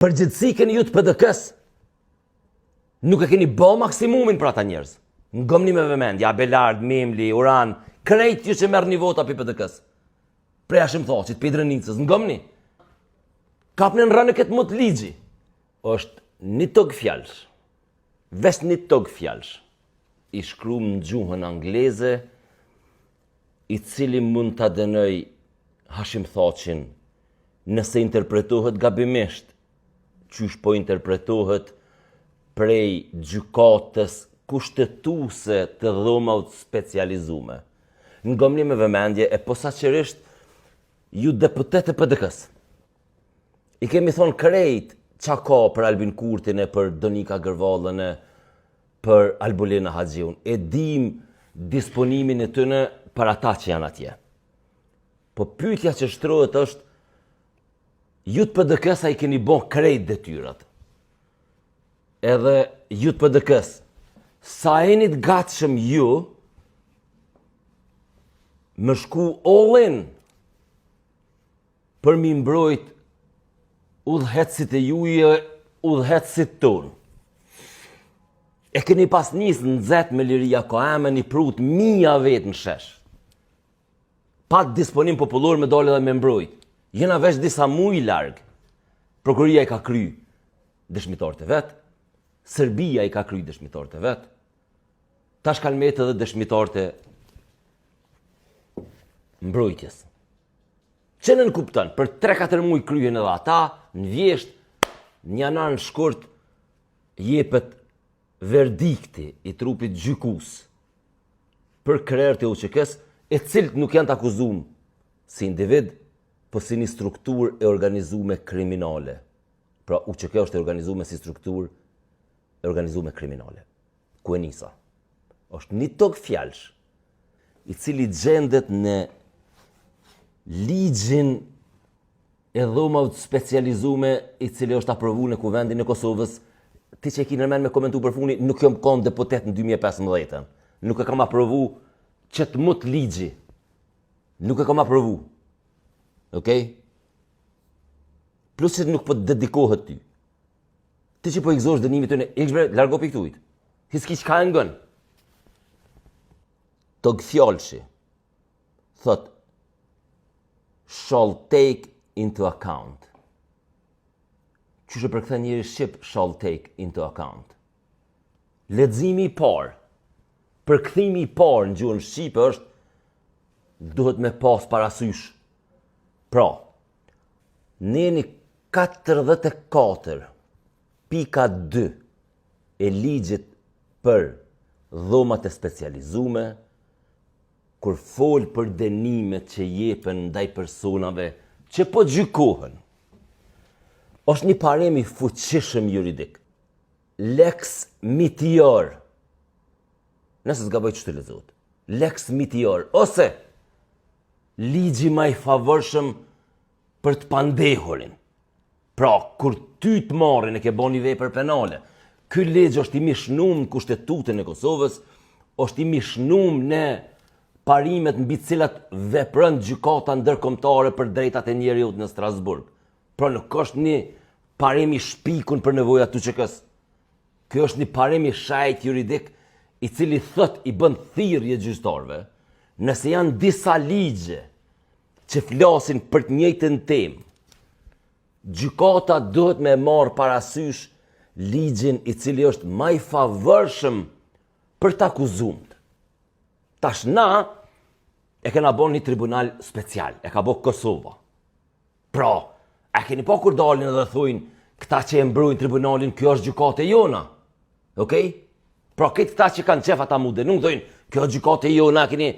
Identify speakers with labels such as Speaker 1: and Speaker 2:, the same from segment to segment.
Speaker 1: Përgjithësi keni ju të PDK-s. Nuk e keni bë maksimumin për ata njerëz. Ngomni me vëmendje, Abelard, Memli, Uran, krejt ju që merrni vota për PDK-s. Prej Hashimthoçit, për Drenicës, ngomni. Kapni në rënë këtë mot ligji. Është një tog fjalësh. Vesh një tog fjalësh. I shkruar në gjuhën angleze, i cili mund ta dënoj Hashimthoçin nëse interpretohet gabimisht, qysh po interpretohet prej gjykatës kushtetuese të dhomave specializume. Ngomni me vëmendje e posaçërisht ju deputet e PDK-s. I kemi thonë krejt qa ka për Albin Kurtin e për Donika Gërvallën e për Albulina Haxhiun. E dim disponimin e tyne për ata që janë atje. Po pyetja që shtrohet është, ju të PDK-s a i keni bon krejt detyrat. Edhe ju të PDK-s, sa jeni të gatshëm ju më shku all in për mi mbrojt udhëhecësit e juje, udhëhecësit tonë. E keni pas njësë në zet me liria koeme një prut mija vetë në shesh. Pat disponim popullor me dole dhe me mbrojt. Jena vesh disa muj largë. Prokuria i ka kry dëshmitarët e vetë, Serbia i ka kry dëshmitarët e vetë, tash kanë metë edhe dëshmitarët e mbrojtjes. Që në kupton, për 3-4 muj kryen edhe ata, në vjesht, një janar në shkurt, jepet verdikti i trupit gjykus për krerët e UÇK-s, e cilët nuk janë të akuzum si individ, po si një struktur e organizume kriminale. Pra UÇK është e organizume si struktur e organizume kriminale. Ku e nisa? Është një tog fjalësh, i cili gjendet në ligjin e dhomave të specializume, i cili është aprovu në Kuvendin e Kosovës. Ti që e ki nërmen me komentu për funi, nuk jam kon deputet në 2015. Nuk e kam aprovu që të mut ligji. Nuk e kam aprovu. Okej? Plus që nuk po të dedikohet ty. Ti që po i gëzosh dënimit të në ikshbre, largo për i këtujt. Hiski që ka e ngën. Tog fjallëshi, thot, shall take into account. Qështë për këthe njëri shqip, shall take into account. Leximi i parë, përkthimi i parë në gjuhën shqipe është, duhet me pas parasysh. Pra, neni 44.2 e ligjit për dhomat e specializume, kur fol për dënimet që jepen ndaj personave që po gjykohen, është një parem i fuqishëm juridik. Lex Mitior. Nëse s'gaboj që të lexohet. Lex Mitior, ose ligji më i favorshëm për të pandehurin. Pra, kur ty të marrin e ke bën një vepër penale, ky ligj është i mishnum në Kushtetutën e Kosovës, është i mishnum në parimet mbi të cilat vepron gjykata ndërkombëtare për drejtat e njerëzit në Strasburg. Pra nuk është një parim i shpikun për nevojat të UÇK-s. Ky është një parim i shajt juridik i cili thot i bën thirrje gjyqtarëve, nëse janë disa ligje që flasin për të njëjtën temë, gjykata duhet me marrë parasysh ligjin i cili është më i favorshëm për të akuzuar. Tash na e kena bon një tribunal special, e ka bo Kosova. Pra, e keni pa kur dalin dhe thujnë, këta që e mbrojnë tribunalin, kjo është gjykate jona. Okej? Pra, këta që kanë qef ata mu denun, thujnë, kjo është gjykate jona, keni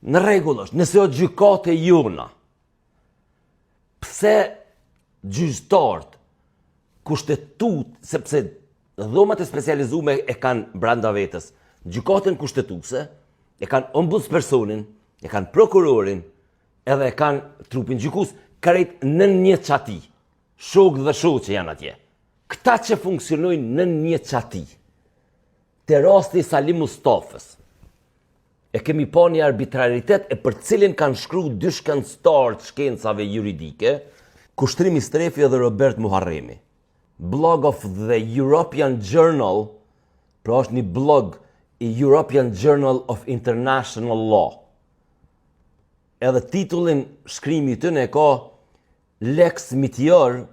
Speaker 1: në rregull është, nëse është gjykate jona. Pse gjyqtarët kushtetut, sepse dhomat e specializume e kanë brenda vetës, gjykatën kushtetuese, e kanë ombudspersonin, e kanë prokurorin, edhe e kanë trupin gjykus, krejt në një qati, shok dhe shok që janë atje. Këta që funksionojnë në një qati, te rasti Salim Mustafës, e kemi pa një arbitraritet e për cilin kanë shkru dy shkencëtar të shkencave juridike, Kushtrimi Strefi dhe Robert Muharremi. Blog of the European Journal, pra është një blog i European Journal of International Law. Edhe titullin shkrimi të ne ka Lex Mitior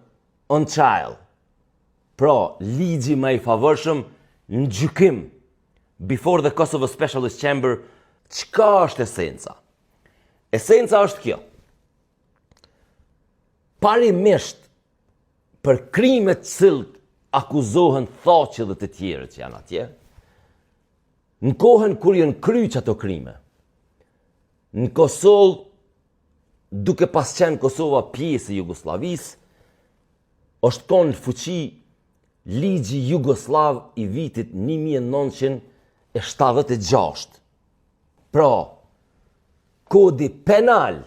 Speaker 1: on Trial. Pra, ligji më i favorshëm në gjykim. Before the Kosovo Specialist Chamber, çka është esenca? Esenca është kjo. Parimisht, për krimet cilët akuzohen thaqë dhe të tjerë që janë atje, në kohën kur janë kryq ato krime, në Kosovë, duke pas qenë Kosova pjesë e Jugosllavisë, është konë në fuqi ligji Jugoslav i vitit 1976. Pra, kodi penal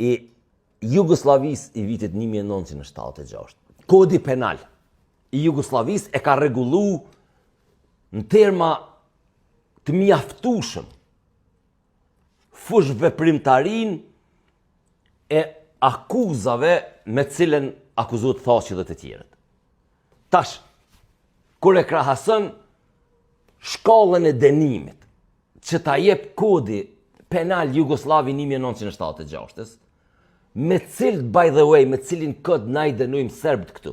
Speaker 1: i Jugoslavisë i vitit 1976. Kodi penal i Jugoslavisë e ka rregullu në terma të mjaftueshëm fush veprimtarin e akuzave me cilën akuzohet thaqi dhe të tjerët. Tash, kur e krahason shkallën e dënimit që ta jep kodi penal Jugoslavi 1976, me cilë, by the way, me cilin kod na i dënojmë serbët këtu.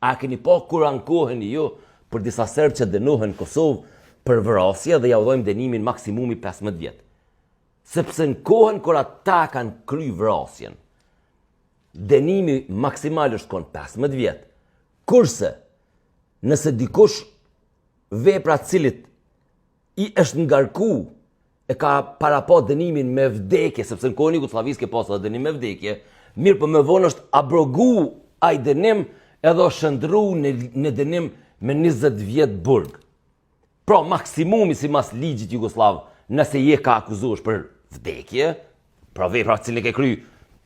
Speaker 1: A keni pa kur ankoheni ju për disa serbë që dënohen në Kosovë për vrasje dhe ja u dhojmë dënimin maksimumi 15 vjet. Sepse në kohën kur ata kanë kry vrasjen, dënimi maksimal është kon 15 vjet. Kurse, nëse dikush vepra cilit i është ngarku e ka para pa dënimin me vdekje, sepse në kohën e Jugosllavisë ke pasur dënim me vdekje, mirë po më vonë është abrogu ai dënim edhe është shndru në dënim me 20 vjet burg. Pra maksimumi sipas ligjit jugoslav, nëse je ka akuzuar për vdekje, pra vepra që ke kry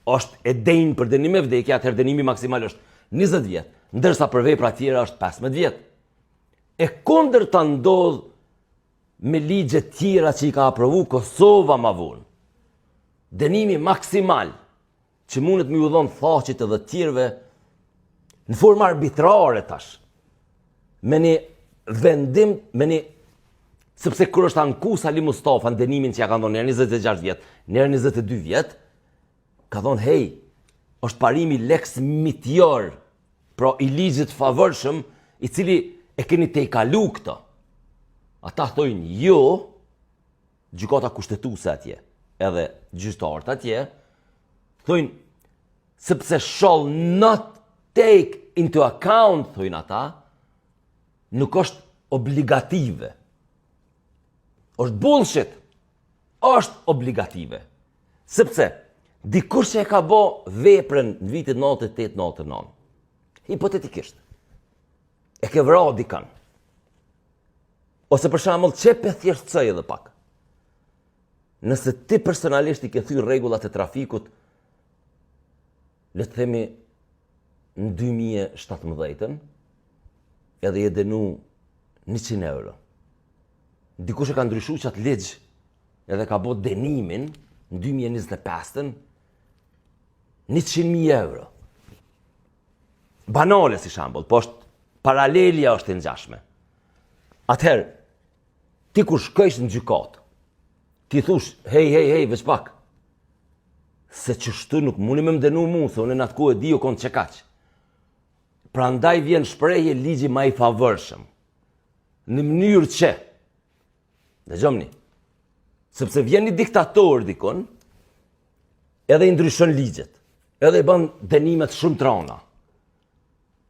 Speaker 1: është e denjë për dënim me vdekje, atëherë dënimi maksimal është 20 vjet, ndërsa për vepra tjera është 15 vjet. E kundërta ndodh me ligje tjera që i ka aprovu Kosova ma vonë. Dënimi maksimal që mundet me u dhënë thaqit edhe tjerëve në formë arbitrare tash. Me një vendim, sepse kur është anku Sali Mustafa në dënimin që ja ka ndonë njerë 26 vjet, njerë 22 vjet, ka thonë, hej, është parimi Lex Mitior, pra i ligjit favorshëm, i cili e keni te i kalu këto. Ata thojnë jo, gjykata kushtetuese atje, edhe gjyqtarët atje, thojnë, sepse shall not take into account, thojnë ata, nuk është obligative. Është bullshit, është obligative. Sepse, dikush që e ka bo veprën në vitit 98-99, hipotetikisht, e ke vra dikan, ose për shembull çepe thjeshtësoj edhe pak. Nëse ti personalisht i ke thyrë rregullat e trafikut, le të themi në 2017, edhe je dënu 100 euro. Dikush e ka ndryshuar çat ligj, edhe ka bë dënimin në 2025 100.000 euro. Banale si shembull, po është paralelja është e ngjashme. Atëherë, ti kur shkojsh në gjykat, ti thush, hej, veç pak, se qështu nuk mundi me më dënu mu, se unë në atë kohë e di o konë që kaq. Pra ndaj vjen shprehje ligji ma i favorshëm, në mënyrë që, dhe gjomni, sepse vjen një diktator dikon, edhe i ndryshon ligjet, edhe i bën dënimet shumë trona,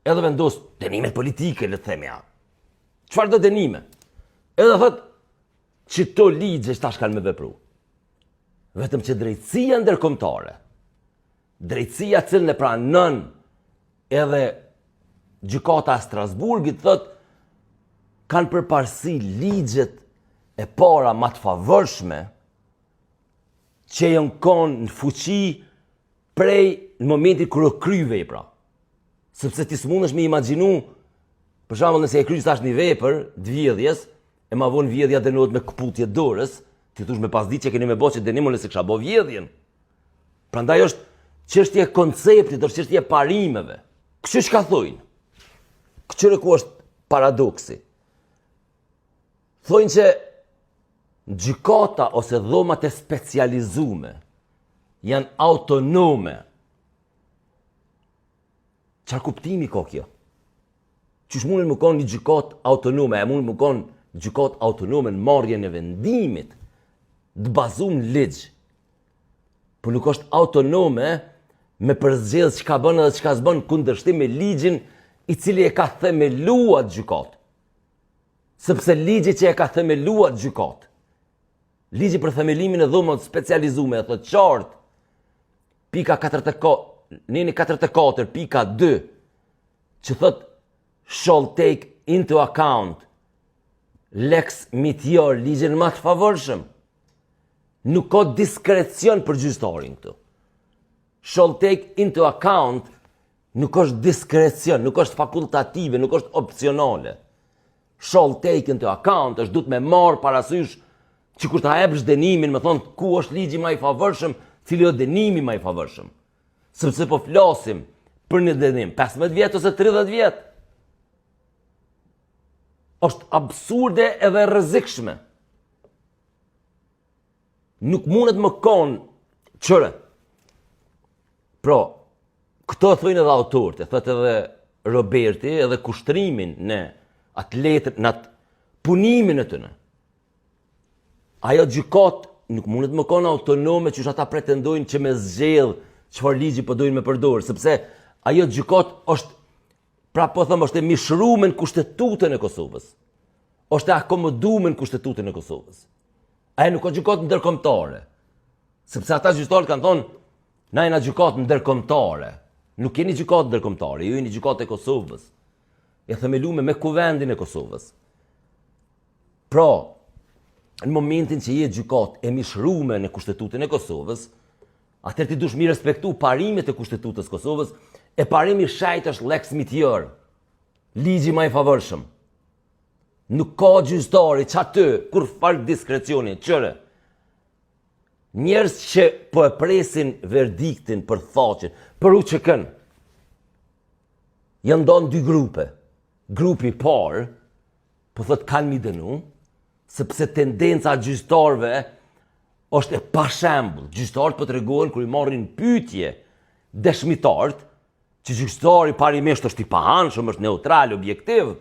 Speaker 1: edhe vendos dënimet politike, le të themi ja. Çfarë do dënime? Edhe thot, që to ligje shtash kanë me vepru. Vetëm që drejtësia ndërkombëtare, drejtësia cilën e pranon edhe gjykata e Strasburgit, thot, kanë përparësi ligjet e para më të favorshme që janë konë në fuqi prej në momentin kur u kry vepra. Sepse ti s'mundesh me imagjinu, për shembull nëse e kryq tash një vepër të vjedhjes, e ma vonë vjedhja dënohet me këputje dorës, ti thush me pasditë që keni me bërë që dënimin nëse kisha bërë vjedhjen. Prandaj është çështje e konceptit, është çështje e parimeve. Kështu çka thojnë? Këtyre ku është paradoksi? Thojnë që gjykata ose dhomat e specializume janë autonome. Çfarë kuptimi ka kjo? Qysh mundën më konë një gjykatë autonome, e mundën më konë gjykatë autonome në marrjen e vendimit, të bazuar në ligj. Por nuk është autonome me përzgjedh çka bën edhe çka s'bën kundërshtim me ligjin i cili e ka themeluar gjykatë. Sepse ligji që e ka themeluar gjykatë, ligji për themelimin e dhomave specializume, e thotë qartë, pika 44, pika 2, që thotë shall take into account lex mitior, ligjin më të favorshëm. Nuk ka diskrecion për gjyqtarin këtu. Shall take into account nuk është diskrecion, nuk është fakultative, nuk është opcionale. Shall take into account është duhet me marë parasysh që kur ta hapësh dënimin, me thonë ku është ligji më i favorshëm, cili është dënimi më i favorshëm. Sepse po flasim për një dënim 15 vjet ose 30 vjet. Është absurde edhe rrezikshme. Nuk mundet më konë qëre. Pra, këto thojnë edhe autorët, e thot edhe Roberti, edhe kushtrimin në atletët, në atë punimin e tëne. Ajo gjykatë nuk mundet më konë autonome që ata pretendojnë që me zgjedh çfarë ligji po dojnë me përdorë, sepse ajo gjykatë është, pra po thëmë, është e mishruar në kushtetutën e Kosovës. Është e akomoduar në kushtetutën e Kosovës. Ajo nuk ka gjykatë ndërkombëtare. Sepse ata gjyqtarët kanë thonë, na jena gjykatë ndërkombëtare. Nuk keni gjykatë ndërkombëtare, ju jeni gjykatë e Kosovës. E themeluar me kuvendin e Kosovës. Pra, në momentin që je gjykatë e mishruar në kushtetutën e Kosovës, atëherë ti dush mi respektu parimet e kushtetutës Kosovës, e parimi shajt është lex mitior, ligji më i favorshëm. Nuk ka gjyqtari që aty, kur fal diskrecioni, qëre. Njerëz që po e presin verdiktin për thaqin, për UÇK-n, janë ndonë dy grupe. Grupi parë, po thot kanë mi dënu, sepse tendenca e gjyqtarëve është e pashembull. Gjyqtarët po tregojnë kur i marrin pyetje dëshmitarët, që gjyqtari parimisht është i pahanshëm, është neutral, objektiv,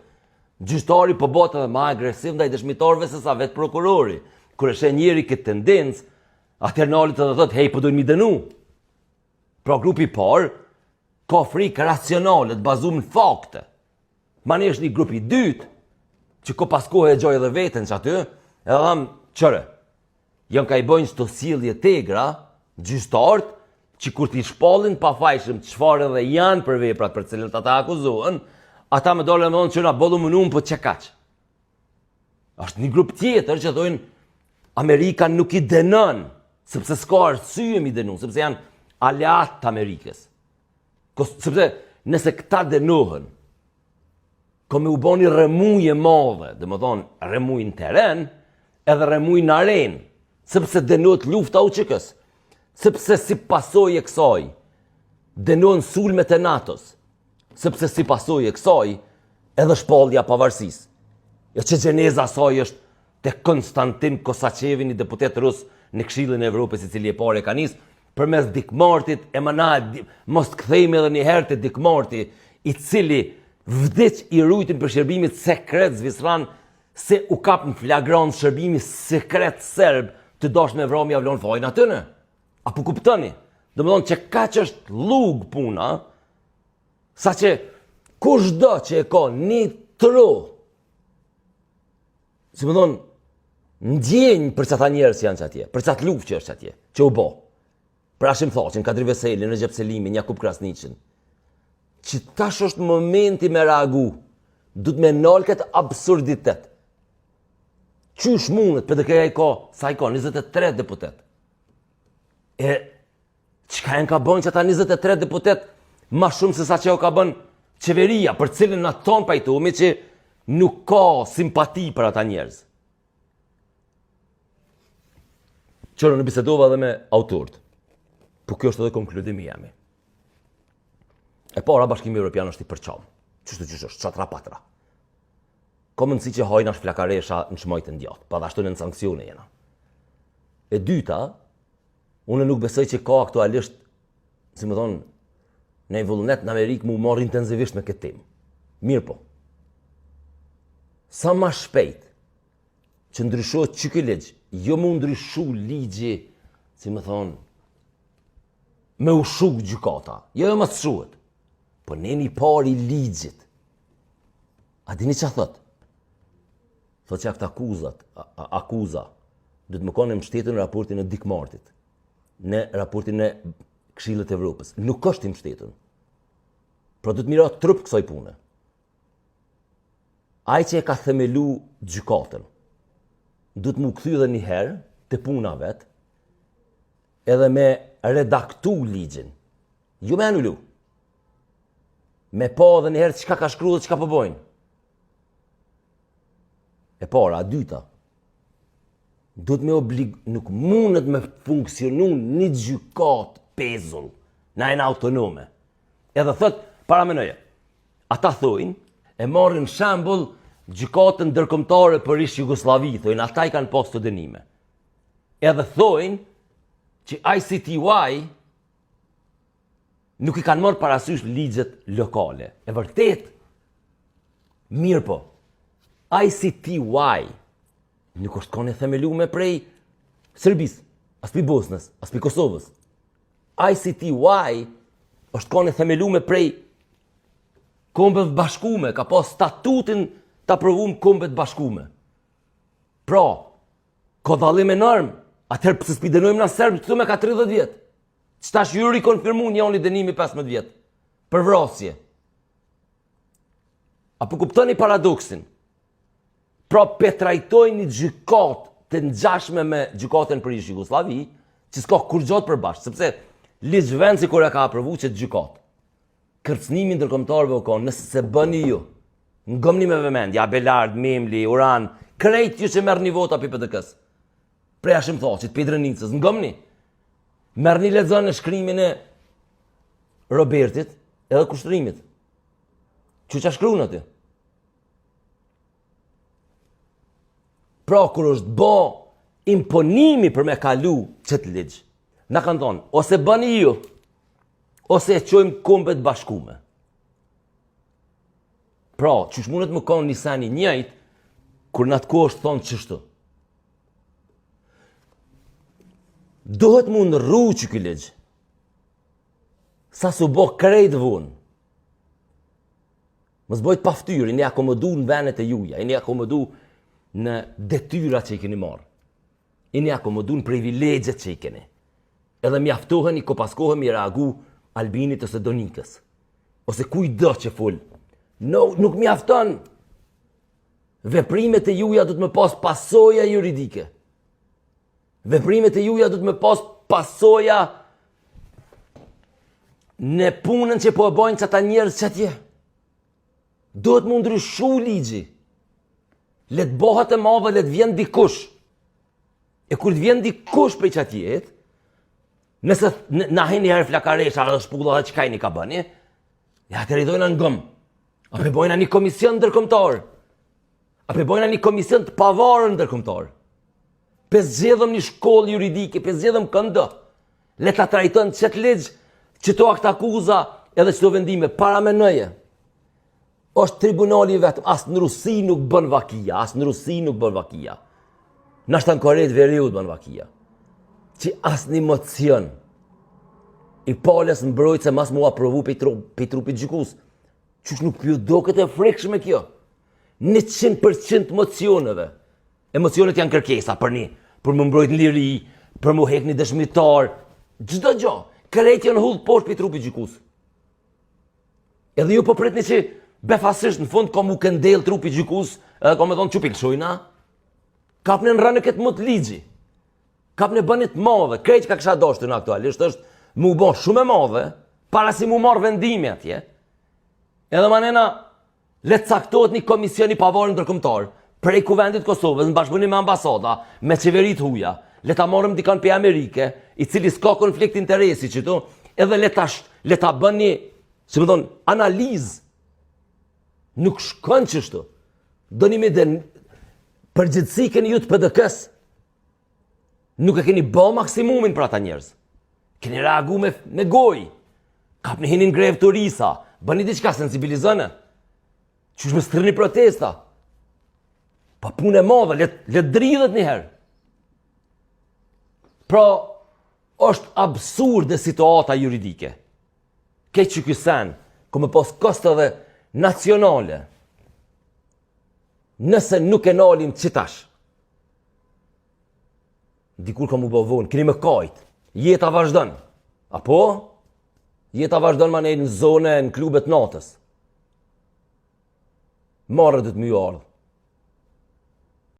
Speaker 1: gjyqtari po bëhet edhe më agresiv ndaj dëshmitarëve se sa vetë prokurori. Kur e sheh njëri këtë tendencë, atëherë nalet edhe thotë, hey, po duhen mi dënu. Pra grupi i parë ka frikë racionale të bazuar në fakte. Manesh një grupi i dytë, që ko pas kohë e gjoj edhe veten që aty, edhe dhamë, qëre, janë ka i bojnë qëto sjellje tegra, gjyqtarët, që kur t'i shpallin pa fajshëm çfarë edhe janë për veprat për cilët ata akuzohen, ata me dole me thonë që na bollu më numë, po që kaq. Është një grup tjetër që thonë Amerika nuk i dënon, sepse s'ka arsye mi dënu, sepse janë aleat të Amerikës. Sepse nëse këta dënohen, ka me u boni rëmuje madhe, dhe më thonë rëmuj në teren, edhe rëmuj në arenë, sepse dënohet lufta UÇK-s, sepse si pasoj e kësaj, dënohen sulmet e NATO-s, sepse si pasoj e kësaj, edhe shpallja pavarësisë. E që gjeneza saj është te Konstantin Kosaçevi, një deputet rus në Këshillin e Evropës, i cili e pare ka nisë, përmes Dikmartit, e manaj, mos të kthejmë edhe një herë të Dikmarti, i cili vdiq i rujtin për shërbimit sekret zvicran, se u kap në flagrant shërbimi sekret serb të dash me vrami avlon fajnë atyne. Apo kuptoni? Dhe më thonë që ka që është lug puna, sa që kushdo që e ka një tro, si më thonë, ndjenjë për që ta njerës janë që atje, për që atë luft që është atje, që u bo. Për Hashim Thaçin, Kadri Veselin, Recep Selimin, Jakub Krasniqin, që tash është momenti me reagu, du të me nalë këtë absurditet. Qysh mundet, për dhe këja i ka, sa i ka, 23 deputet. E, qka e në ka bënë që ta 23 deputet, ma shumë se sa që o ka bënë qeveria, për cilin në tonë pajtomi që nuk ka simpati për ata njerëz. Qërë në bisedova dhe me autorët, po kjo është edhe konkludimi jemi. E para, Bashkimi Evropian është i përqam. Qështu është, qatra patra. Ka mundësi që hajna shflakaresha në shmajtë ndjatë, pa dhe ashtu në sankcione jena. E dyta, unë nuk besoj që ka aktualisht, si më thonë, në i vullnet në Amerikë mu marrë intensivisht me këtë temë. Mirë po. Sa ma shpejt që ndryshohet që ky ligj, jo mu ndryshu ligji, si më thonë, me u shuk gjykata, jo më të shuhet, po ne një pari ligjit. A dini që thot? Thot që akuza, du të më konë në mështetën në raportin e Dick Martit, në raportin e Këshillit të Evropës. Nuk është i mbështetën. Pra du të mira trup kësaj pune. Ai që e ka themelu gjykatën, du të mu kthy edhe një herë të puna vetë, edhe me redaktu ligjin. Jo me anulu. Me pa edhe një herë çka ka shkruar dhe çka po bojnë. E para, a dyta, duhet me nuk mundet me funksionu një gjykat pezull, na e në autonome. Edhe thot, paramenoje, ata thojnë, e marrin shembull gjykatën ndërkombëtare për ish Jugosllavi, thojnë, ata i kanë pas të dënime. Edhe thojnë që ICTY nuk i kanë marrë parasysh ligjet lokale. E vërtet, mirë po, ICTY nuk është kone themelume prej Serbisë, as pi Bosnës, as pi Kosovës. ICTY është kone themelume prej Kombeve Bashkume, ka pas statutin të aprovum Kombet Bashkume. Pra, ka dallim enorm, atëherë pëse s'pi dënojmë na Serbë këtu me ka 30 vjetë. Qëta shjuri konfirmu një oni dënimi 15 vjetë, për vrasje. Apo kuptoni paradoksin? Pra petrajtojnë një gjykat të ngjashme me gjykatën për ish Jugosllavi, që s'ka kur gjatë përbashkë, sepse ligjvendësi kur e ka aprovu që të gjykat. Kërcënimi ndërkombëtarëve u konë, nëse se bëni ju, ngëmni me vëmendje, Abelard, Memli, Uran, krejt ju që merr një vota për PDK-s. Prej Hashim Thaçit, Pedrenicës, ngëmni. Merr një lexon në shkrimin e Robertit edhe kushtrimit. Që shkruan aty? Pra, kur është bo imponimi për me kalu qëtë ligj, na kanë thonë, ose bëni ju, ose e qojmë Kombet Bashkume. Pra, qysh mundet më konë një seni njëjt, kur në atë kohë është thonë qështu. Dohet mu në rru që ky ligj, sa su bo krejt vonë. Mos bojt paftyr, i një akomodu në venet e juja, i një akomodu në detyra që i keni marë. I një akomodu në privilegjet që i keni. Edhe mjaftohen i kopaskohen i reagu Albinit ose Donikës. Ose kujdo që full. No, nuk mjafton. Veprimet e juja du të me pas pasoja juridike. Veprimet e juja du të me pas pasoja në punën që po e bojnë që ata njerëz që atje. Do të më ndryshu ligji. Let bohat e madhe, let vjen dikush. E kur të vjen dikush për që atjet, nëse na heni herë flakaresha dhe shpulla dhe qka i një ka bëni, ja të rridojna në gëmë. A pe bojna një komision ndërkombëtar. A pe bojna një komision të pavarën ndërkombëtar. Pe zgjedhëm një shkollë juridike, pe zgjedhëm këndë. Le ta trajton qëtë ligj, qëto akt akuza edhe qëto vendime, paramenëje. Është tribunali vetëm, asë në Rusi nuk bën vakia, asë në Rusi nuk bën vakia. Nashta në Korejt Veriut bën vakia. Që asë një mocion i pales në mbrojtë se mas mu aprovu pe trupit gjykus. Qysh nuk pjo do këtë e frikshme kjo. 100% mocioneve. Emocionet janë kërkesa për më mbrojtë në liri, për më hek një dëshmitar. Gjdo gjo, krejt janë hullë poshtë pe trupit gjykus. Edhe ju po pritni që befasisht në fund ka mu këndel trupi gjykus, edhe ka me thonë që pilshojna, kapne në rënë këtë më të ligji, kapne bënit madhe, krejt që ka kësha doshtë në aktualisht është mu bo shumë e madhe, para si mu marrë vendimi atje, edhe manena le të caktohet një komision i pavarur ndërkombëtar, prej kuvendit Kosovës, në bashkëpunim me ambasada, me qeverit huja, le ta marrëm dikan pe Amerike, i cili s'ka konflikt interesi qëtu, edhe le ta bën që më thonë, analizë, nuk shkon qështu. Do një me dhe përgjithësi keni ju të PDK-s. Nuk e keni bë maksimumin për ata njerëz. Keni reagu me goj. Kap në hinin grev të risa. Bëni diçka sensibilizënë. Qysh me stërni protesta. Pa punë e madhe, le dridhet njëherë. Pra, është absurde situata juridike. Keq që kysen, ku me pos koste dhe nacionale. Nëse nuk e nalim qitash. Dikur ka mu bëvon, keni me kajt. Jeta vazhdon. Apo? Jeta vazhdon ma nejnë në zone, në klubet natës. Marrë dhëtë më ju ardhë.